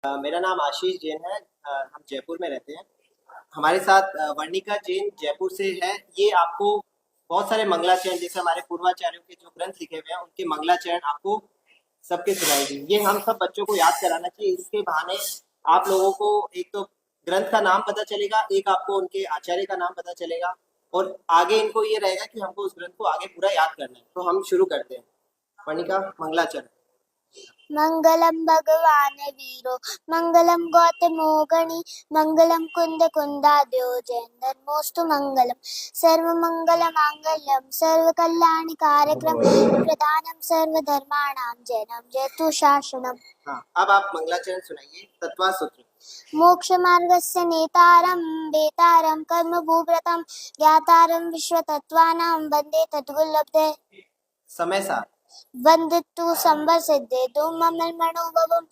मेरा नाम आशीष जैन है। हम जयपुर में रहते हैं। हमारे साथ वर्णिका जैन जयपुर से है। ये आपको बहुत सारे मंगलाचरण, जैसे हमारे पूर्वाचार्यों के जो ग्रंथ लिखे हुए हैं उनके मंगलाचरण आपको सबके सुनाएगी। ये हम सब बच्चों को याद कराना चाहिए। इसके बहाने आप लोगों को एक तो ग्रंथ का नाम पता चलेगा, एक आपको उनके आचार्य का नाम पता चलेगा, और आगे इनको ये रहेगा कि हमको उस ग्रंथ को आगे पूरा याद करना है। तो हम शुरू करते हैं। वर्णिका, मंगलाचरण। मंगलम भगवान वीरो मंगलम गौतमो गणि मंगलम कुंद कुंदाद्यो जैनधर्मोस्तु मंगलम सर्व मंगल मांगल्यम सर्व कल्याण कार्यक्रम प्रधानम सर्व धर्माणाम जैनम जयतु शासनम। हाँ, अब आप मंगलाचरण सुनाइए। तत्वा सूत्र। मोक्ष मार्गस्य नेतारं वेतारं कर्म भूव्रतं ज्ञातारं विश्वतत्त्वानां वन्दे तद्गुरुलब्धे समय सार। वंदितु संवसिद्धे ममलमणोभवम्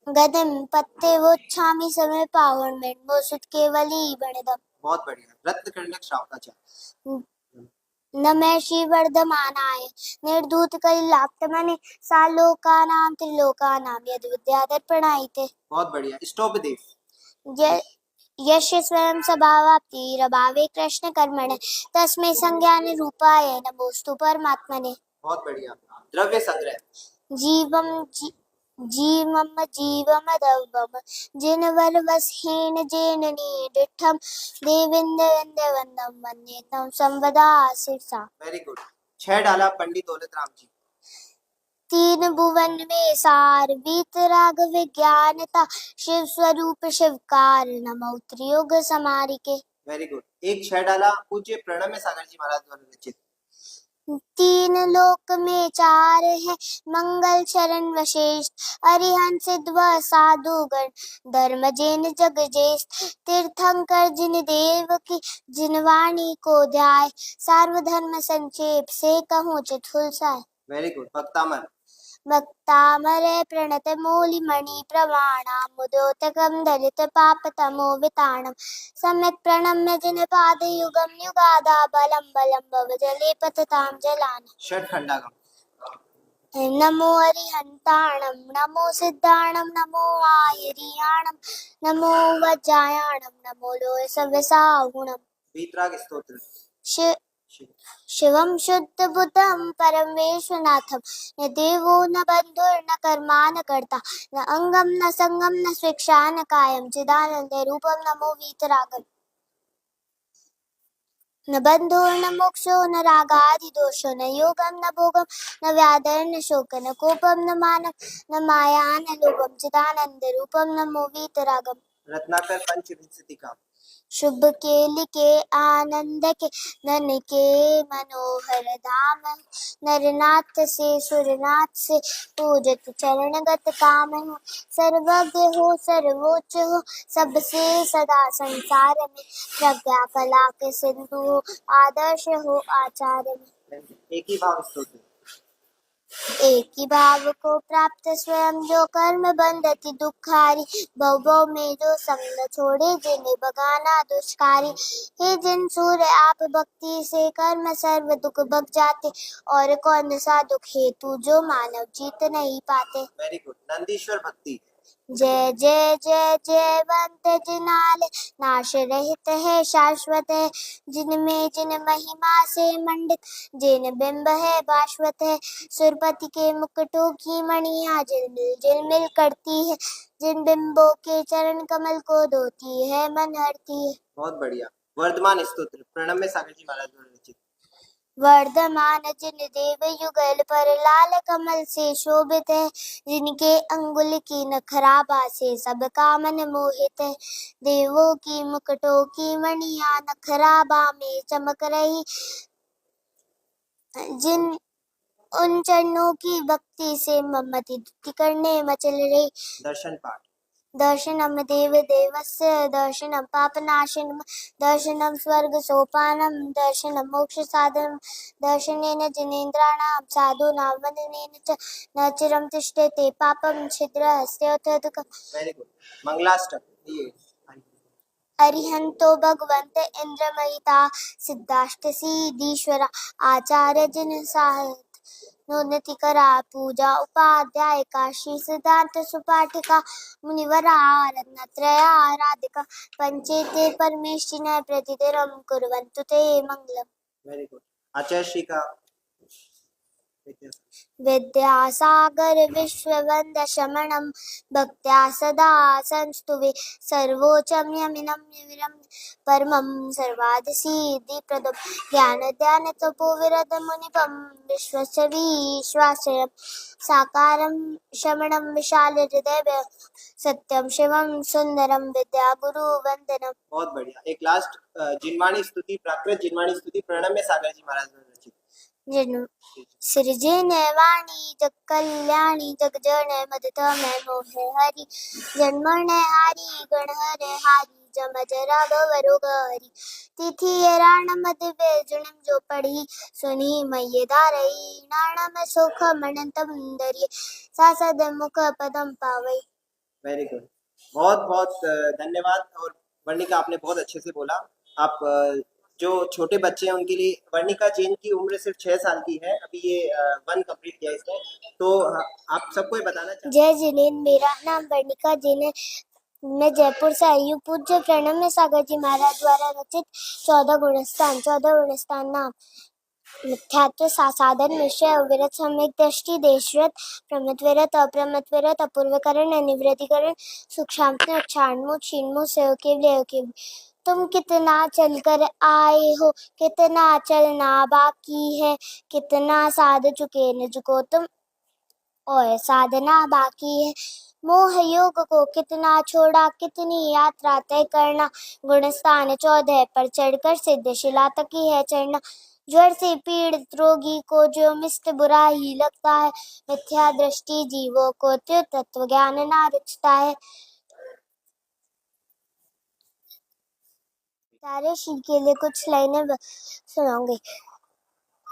गदिं पत्ते वोच्छामि समय पावन में मोसुत केवली बणदम। बहुत बढ़िया। रत्न कर्णक श्रावकाचार्य। नमः श्रीवर्धमानाय निर्धूत कलिलाप्तमने सालोकानां त्रिलोकानां यद् विद्यादर्पणायते। बहुत बढ़िया। इष्टोपदेश। यश स्वयं स्वभावाप्तिरभावे कृष्ण कर्मणे तस्मै संज्ञान रूपाय नमोस्तु परमात्मने। बहुत बढ़िया। द्रव्य संग्रह। जीवम जीवमदवम जिनवर वसहीन जेननी डिठम देविंद्र वंदम वन्यतम संवदा सिरसा। Very good. 6 डाला पंडित दौलत राम जी। तीन भुवन में सार वीतराग विज्ञानता शिव स्वरूप शिवकार नमो त्रियोग समारिके। Very good. एक 6 डाला पूज्य प्रणम्य सागर जी महाराज द्वारा रचित। तीन लोक में चार है मंगल चरण वशेष अरिहंत सिद्ध साधु गण धर्म जैन जग ज्येष्ठ तीर्थंकर जिन देव की जिनवाणी को ध्याय सार्वधर्म संक्षेप से कहूँ चितुलसाय। Very good. भक्तामर। भक्तामरे प्रणत मूलिमणि प्रमाणां मुदोतकं दलित पापतमो विताणं सम्यक् प्रणम्य जिनपादयुगं युगादा बलं बलं भवजले पततां जलानि। षट्खंडागम। नमो अरिहन्ताणं नमो सिद्धाणं नमो आयरियाणं नमो वज्रायाणं नमो लोय सव्यसागुणम्। वीतराग स्तोत्र। शिवं शुद्ध बुद्धं परम विश्वनाथं न देवो न बंधुर्न कर्मा न कर्ता न अंगम न संगम न स्वेच्छा न कायम चिदानंद रूपम नमो वीतरागम। न बंधुर्न मोक्षो न रागादि दोषो न योगम न भोगम न व्याधर न शोक न कोपम न मानम न माया न लोभम चिदानंद रूपम नमो वीतरागम। रत्नाकर पंचविंशतिका। शुभ के लिखे आनंद के नन के मनोहर धाम नरनाथ से सुरनाथ से पूजत चरणगत काम हो सर्वज्ञ हो सर्वोच्च हो सबसे सदा संसार में प्रज्ञा कला के सिंधु हो आदर्श हो आचार्य में। एक ही भाव स्तोत्र। एक ही भाव को प्राप्त स्वयं जो कर्म बंधति दुखारी भव भव में जो संग न छोड़े जिन्हें बगाना दुष्कारी। हे जिन सूर्य आप भक्ति से कर्म सर्व दुख भग जाते और कौन सा दुख हेतु जो मानव जीत नहीं पाते। Very good. नंदीश्वर भक्ति। जय जय जय जयवंत जिनाल नाश रहित है शाश्वत है जिनमें जिन महिमा से मंडित जिन बिंब है भास्वत है सुरपति के मुकुटों की मणियां झिलमिल करती है जिन बिंबों के चरण कमल को धोती है मन हरती है। बहुत बढ़िया। वर्धमान स्तोत्र। प्रणम्य सागर जी महाराज द्वारा रचित। वर्धमान जिन देव युगल पर लाल कमल से शोभित है जिनके अंगुल की नखराबा से सबका मन मोहित है देवों की मुकुटों की मणियां नखराबा में चमक रही जिन उन चरणों की भक्ति से ममति करने मचल रही। दर्शन पाठ। दर्शनम देव देवस्य दर्शनम पापनाशनम दर्शनम स्वर्ग सोपानम दर्शनम मोक्ष साधनम दर्शनेन जिनेन्द्राणां साधूनां वन्दनेन च न चिरं तिष्ठति पापं छिद्रहस्ते दुःखम्। Very good. मंगलाष्टक। ये अरिहंतो भगवंत इंद्रमहिता सिद्धाष्ट सिद्धीश्वरा आचार्य जिन साहित नोन्नति करा पूजा उपाध्याय काशी सिद्धांत सुपाठिका मुनिवरा रत्नत्रया राधिका पंचेते परमेष्टिनः प्रतिदिनं कुर्वन्तु ते मंगलम्। Very good. आचार्य श्री का विद्यासागर विश्ववन्द शमनं भक्त्या सदा संस्तुवे सर्वोच्चं यमिनं विरं परमं सर्वादिसिद्धिप्रदं ज्ञानध्यान तपोविरदमुनिपं विश्वस्य विश्वाश्रयं साकारं शमनं विशालहृदय सत्यं शिवं सुंदरं विद्यागुरुवन्दनम्। बहुत बढ़िया। एक लास्ट जिनवाणी स्तुति, प्राकृत जिनवाणी स्तुति प्रणम्य सागर जी महाराज द्वारा रचित। सृजन वाणी जग कल्याणी जग जन मदत मैं मोहे हरि जन्मन हरि गण हरे हरि जम जरा गवरोग हरि तिथि राण मद बेजुणम जो पढ़ी सुनी मय दारई नाणम सुख मनंतम दरिये सासद मुख पदम पावई। Very good. बहुत बहुत धन्यवाद। और वर्णिका आपने बहुत अच्छे से बोला। आप जो छोटे बच्चे हैं उनके लिए, वर्णिका जैन की उम्र सिर्फ 6 साल की है, अभी ये 1 कंप्लीट किया इसने, तो आप सबको ये बताना चाहते जय जिनेन्द्र, मेरा नाम वर्णिका जैन है। मैं जयपुर से आई हूँ। पूज्य प्रणम्य सागर जी महाराज द्वारा रचित 14 गुणस्थान नाम मिथ्यात्व साधन निश्चय अविरत सम्यक दृष्टि देशव्रत प्रमत विरत अप्रमत विरत अपूर्वकरण अनिवृत्तिकरण सूक्ष्म उच्चारण क्षीण सेवके तुम कितना चल कर आए हो, कितना चलना बाकी है, कितना साध चुके न चुको तुम और साधना बाकी है। मोह योग को कितना छोड़ा, कितनी यात्रा तय करना, गुणस्थान 14 पर चढ़कर सिद्ध शिला तक ही है चढ़ना। ज्वर से पीड़ित रोगी को जो मिष्ट बुरा ही लगता है, मिथ्या दृष्टि जीवों को त्यो तत्व ज्ञान ना रुचता है। तारे श्री के लिए कुछ लाइनें सुनाऊंगी।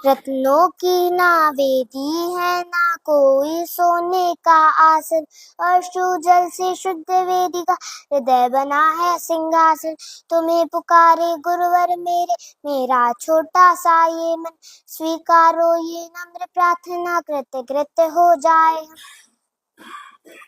रत्नों की ना वेदी है ना कोई सोने का आसन, अश्रु जल से शुद्ध वेदी का हृदय बना है सिंहासन। तुम्हें पुकारे गुरुवर मेरे, मेरा छोटा सा ये मन, स्वीकारो ये नम्र प्रार्थना, कृत्य कृत्य हो जाए हम।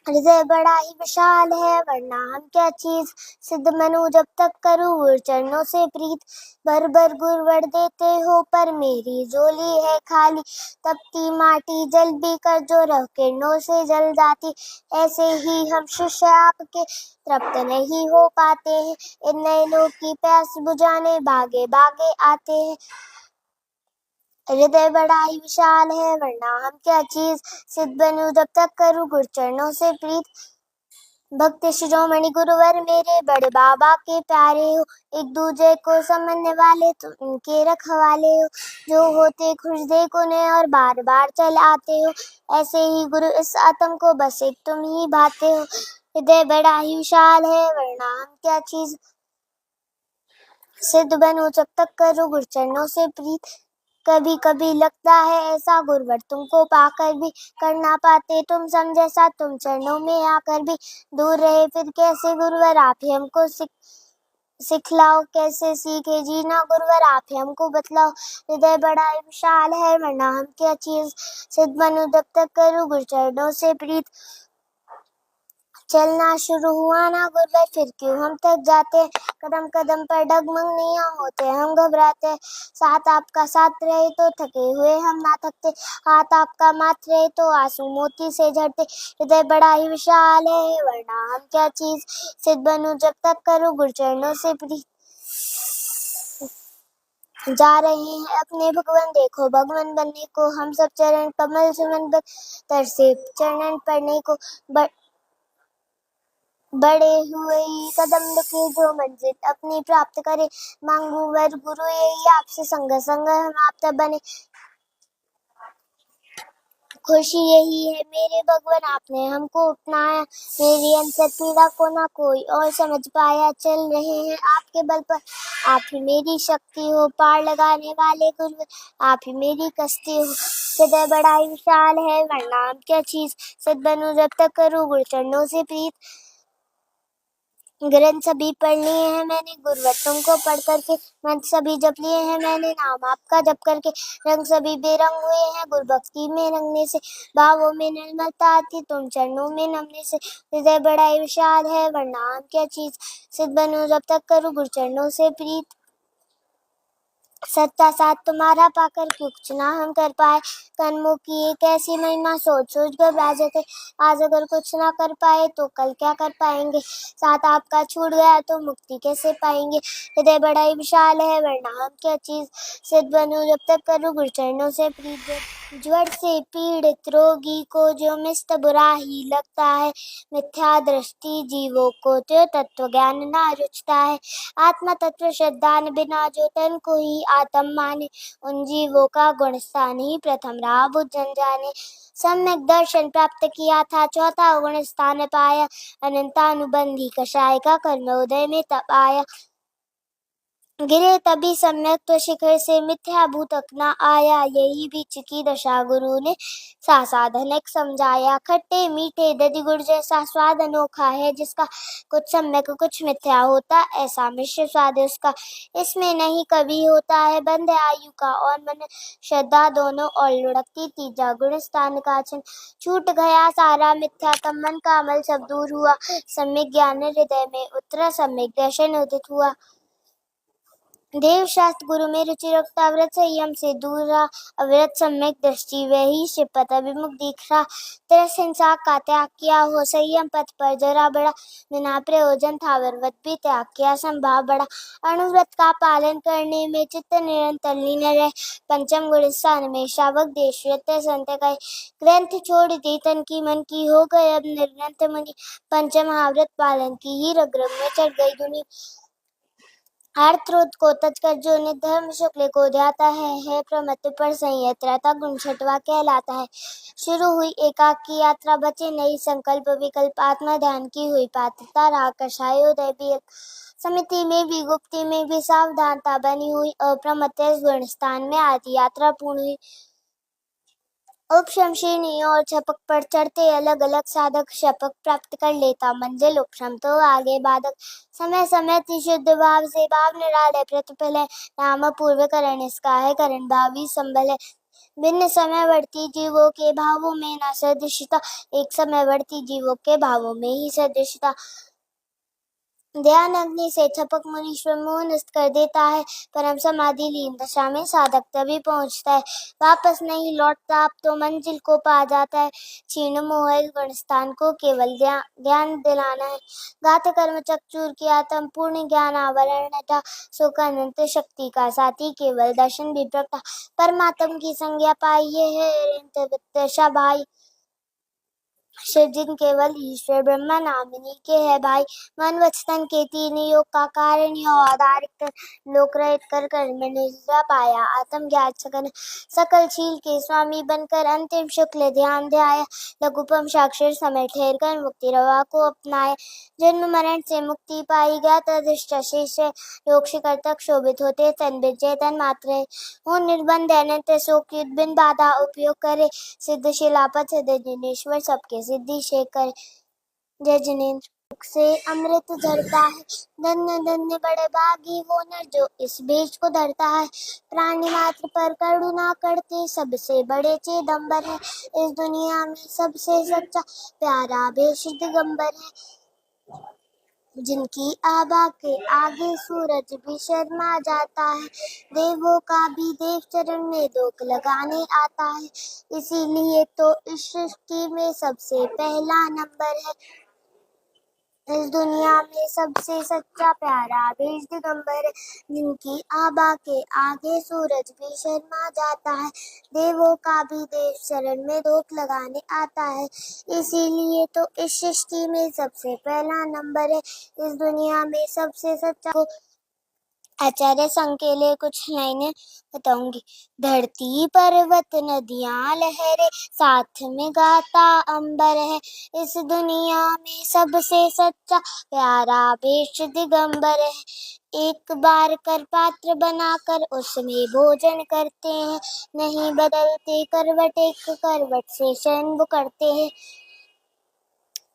हृदय बड़ा ही विशाल है वरना हम क्या चीज, सिद्ध मनु जब तक करूँ चरणों से प्रीत। भर भर गुरुवर देते हो पर मेरी झोली है खाली, तपती माटी जल भी कर जो रह किरणों से जल जाती। ऐसे ही हम शिष्य आपके तृप्त नहीं हो पाते हैं, इन नयनों की प्यास बुझाने भागे भागे आते हैं। हृदय बड़ा ही विशाल है वरना हम क्या चीज, सिद्ध बनूं जब तक करूं गुरु चरणों से प्रीत। भक्त शिरोमणि गुरुवर मेरे बड़े बाबा के प्यारे हो, एक दूजे को समझने वाले तो उनके रखवाले हो, जो होते खुश देखो ने और बार बार चल आते हो। ऐसे ही गुरु इस आत्म को बस एक तुम ही भाते हो। हृदय बड़ा ही विशाल है वरना हम क्या चीज, सिद्ध बनूं जब तक करूं गुरु चरणों से प्रीत। कभी कभी लगता है ऐसा गुरुवर तुमको पाकर भी कर ना पाते तुम समझे सा, तुम चरणों में आकर भी दूर रहे फिर कैसे गुरुवर आप ही हमको सिखलाओ, कैसे सीखे जीना गुरुवर आप ही हमको बतलाओ। हृदय बड़ा ही विशाल है वरना हम क्या चीज, सिद्ध बनूं जब तक करूं गुरु चरणों से प्रीत। चलना शुरू हुआ ना गुरुवर फिर क्यों हम थक जाते, कदम कदम पर डगमग नहीं होते हम घबराते। साथ आपका साथ रहे तो थके हुए हम ना थकते, हाथ आपका माथ रहे तो आंसू मोती से झड़ते। हृदय बड़ा ही विशाल है वरना हम क्या चीज, सिद्ध बनूं जब तक करूं गुरु चरणों से प्रीत। जा रहे हैं अपने भगवान देखो भगवान बनने को, हम सब चरण कमल सुमन तरसे चरण पढ़ने को। बड़े हुए कदम रखे जो मंजिल अपनी प्राप्त करे, मांगू वर गुरु यही आपसे संग संग हम आप तब बने। खुशी यही है मेरे भगवान आपने हमको अपनाया, मेरी अंतर पीड़ा को ना कोई और समझ पाया। चल रहे हैं आपके बल पर, आप ही मेरी शक्ति हो, पार लगाने वाले गुरु आप ही मेरी कश्ती हो। हृदय बड़ा ही विशाल है वरना हम क्या चीज, सिद्ध बनूं जब तक करूं गुरु चरणों से प्रीत। ग्रंथ सभी पढ़ लिए हैं मैंने, गुरुवर तुमको पढ़ करके, मंत्र सभी जप लिए हैं मैंने, नाम आपका जप करके, रंग सभी बेरंग हुए हैं गुरु भक्ति में रंगने से, भावों में निर्मलता आती तुम चरणों में नमने से, हृदय बड़ा ही विशाल है वर्णाम क्या चीज, सिद्ध बनूं जब तक करूं गुरु चरणों से प्रीत, सच्चा साथ तुम्हारा पाकर क्यों कुछ ना हम कर पाए, कन्मुख की एक ऐसी महिमा सोच सोच घबरा जाते, आज अगर कुछ ना कर पाए तो कल क्या कर पाएंगे, साथ आपका छूट गया तो मुक्ति कैसे पाएंगे, हृदय बड़ा ही विशाल है वरना हम क्या चीज, सिद्ध बनूं जब तक करूं गुरु चरणों से प्रीत, ज्वर से पीड़ित रोगी को जो मिस्त बुरा ही लगता है, मिथ्या दृष्टि जीवों को तो तत्व ज्ञान ना रुचता है, आत्मा तत्व श्रद्धान बिना जो तन को ही आत्म माने, उन जीवों का गुण स्थान ही प्रथम रहा बुझ जन जाने, सम्यक दर्शन प्राप्त किया था चौथा गुण स्थान पाया, अनंतानुबंधी कषाय का कर्म उदय में तप आया, गिरे तभी सम्यक तो शिखर से मिथ्या भूतक न आया, यही बीच की दशा गुरु ने सा साधनक समझाया, खट्टे मीठे दधि गुड़ जैसा स्वाद अनोखा है जिसका, कुछ सम्यक कुछ मिथ्या होता ऐसा मिश्र स्वाद उसका, इसमें नहीं कभी होता है बंद आयु का और मन श्रद्धा दोनों और लुढ़कती तीजा गुण स्थान का चिन्ह, छूट गया सारा मिथ्या तब मन का अमल सब दूर हुआ, सम्यक ज्ञान हृदय में उतरा सम्यक दर्शन उदित हुआ, देव शास्त्र गुरु में रुचि रखता व्रत संयम से दूर रहा, अव्रत सम्यक दृष्टि वही श्रीपद अभिमुख दिख रहा, तरस हिंसा का त्याग किया हो संयम पथ पर जरा बड़ा, बिना प्रयोजन था व्रत भी त्याग किया संभाव बड़ा, अणुव्रत का पालन करने में चित्त निरंतर लीन रहे, पंचम गुण स्थान में शावक देश संत गए, ग्रंथ छोड़ दी तन की मन की हो गए अब निर्ग्रंथ मुनि, पंचम महाव्रत पालन की ही रग रग में चढ़ गई दुनिया, आर्द्रोत को तजकर जो निर्धर्म शुक्ल को ध्याता है प्रमत्त पर संयत रहता गुण छठवा कहलाता है, शुरू हुई एकाक की यात्रा बचे नहीं संकल्प विकल्प आत्मा ध्यान की हुई पात्रता राग कषायोदय भी समिति में भी गुप्ति में भी सावधानता बनी हुई अप्रमत्त गुण स्थान में आदि यात्रा पूर्ण हुई, उपशमशीनी और छपक पर चढ़ते अलग अलग साधक शपक प्राप्त कर लेता मंजिल उपशम तो आगे बाधक, समय समय शुद्ध भाव से भाव निरालय प्रतिफल है, नाम पूर्व करण इसका है करण भावी संबल है, भिन्न समय वर्ती जीवों के भावों में न सदृशता, एक समय वर्ती जीवों के भावों में ही सदृशता, ध्यान अग्नि से छपक मुनीश्वर मोह नष्ट कर देता है, परम समाधि लीन दशा में साधक तभी पहुंचता है, वापस नहीं लौटता अब तो मंजिल को पा जाता है, क्षीण मोह गुण स्थान को केवल ज्ञान दिलाना है, गात कर्म चकचूर किया तम पूर्ण ज्ञान आवरण था, सुख अनंत शक्ति का साथी केवल दर्शन भी प्रकटा, परमात्म की संज्ञा पाई है दशा भाई, सृजन केवल ईश्वर ब्रह्मा नामिनी के है भाई, मन वचन के तीन योग का कारण यो आधारित लोक रहित कर कर्म निद्रा पाया, आत्म ज्ञात सकन सकल शील के स्वामी बनकर अंतिम शुक्ल ध्यान ध्याया, लघुपम साक्षर समय ठहर कर मुक्ति रवा को अपनाया, जन्म मरण से मुक्ति पाई गया तदिष्ट शेष योग शिखर तक शोभित होते तन चेतन मात्र हो निर्बंध अनंत शोक युद्ध बिन बाधा उपयोग करे, सिद्ध शिलापत सिद्ध जिनेश्वर सबके सिद्धि शेखर, जय जिनेन्द्र से अमृत झरता है, धन्य धन्य बड़े भागी वो नर जो इस बीज को धरता है, प्राणी मात्र पर करुणा करते सबसे बड़े चिदंबर है, इस दुनिया में सबसे सच्चा प्यारा बेश दिगंबर है, जिनकी आभा के आगे सूरज भी शर्मा जाता है, देवों का भी देव चरण में दोक लगाने आता है, इसीलिए तो इस सृष्टि में सबसे पहला नंबर है, इस दुनिया में सबसे सच्चा प्यारा बीज दिगंबर है, जिनकी आभा के आगे सूरज भी शर्मा जाता है, देवों का भी देव शरण में धोख लगाने आता है, इसीलिए तो इस सृष्टि में सबसे पहला नंबर है, इस दुनिया में सबसे सच्चा आचार्य संघ के लिए कुछ लाइनें बताऊंगी, धरती पर्वत नदियां लहरें साथ में गाता अंबर है, इस दुनिया में सबसे सच्चा प्यारा बेश दिगंबर है, एक बार कर पात्र बनाकर उसमें भोजन करते हैं, नहीं बदलते करवट एक करवट से शयन वो करते हैं,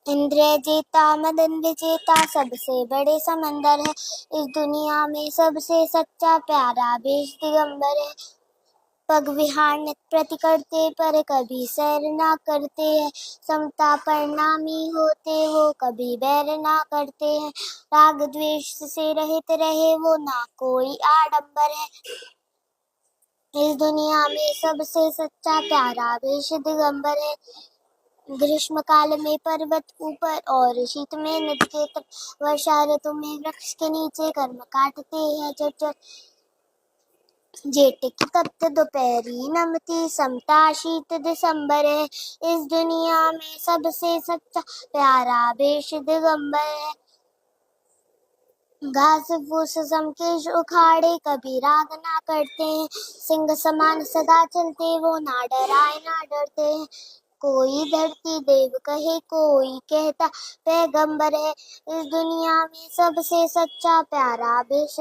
इंद्रिय जेता मदन विजेता सबसे बड़े समंदर है। इस दुनिया में सबसे सच्चा प्यारा वेश दिगंबर है। पग विहार नित्य प्रति करते पर कभी सैर ना करते हैं। समता परिणामी होते वो कभी बैर ना करते हैं। राग द्वेष से रहित रहे वो ना कोई आडंबर है। इस दुनिया में सबसे सच्चा प्यारा वेश दिगंबर है। ग्रीष्म काल में पर्वत ऊपर और शीत में नदी के तट, वर्षा ऋतु में वृक्ष के नीचे कर्म काटते हैं जब जेठ की तप्त दोपहरी नमती समता शीत दिसंबर है। इस दुनिया में सबसे सच्चा प्यारा वेश दिगंबर है। घास फूस समकेश उखाड़े कभी राग ना करते हैं। सिंह समान सदा चलते वो ना डराए ना डरते हैं। कोई धरती देव कहे कोई कहता पैगंबर है। इस दुनिया में सबसे सच्चा प्यारा वेश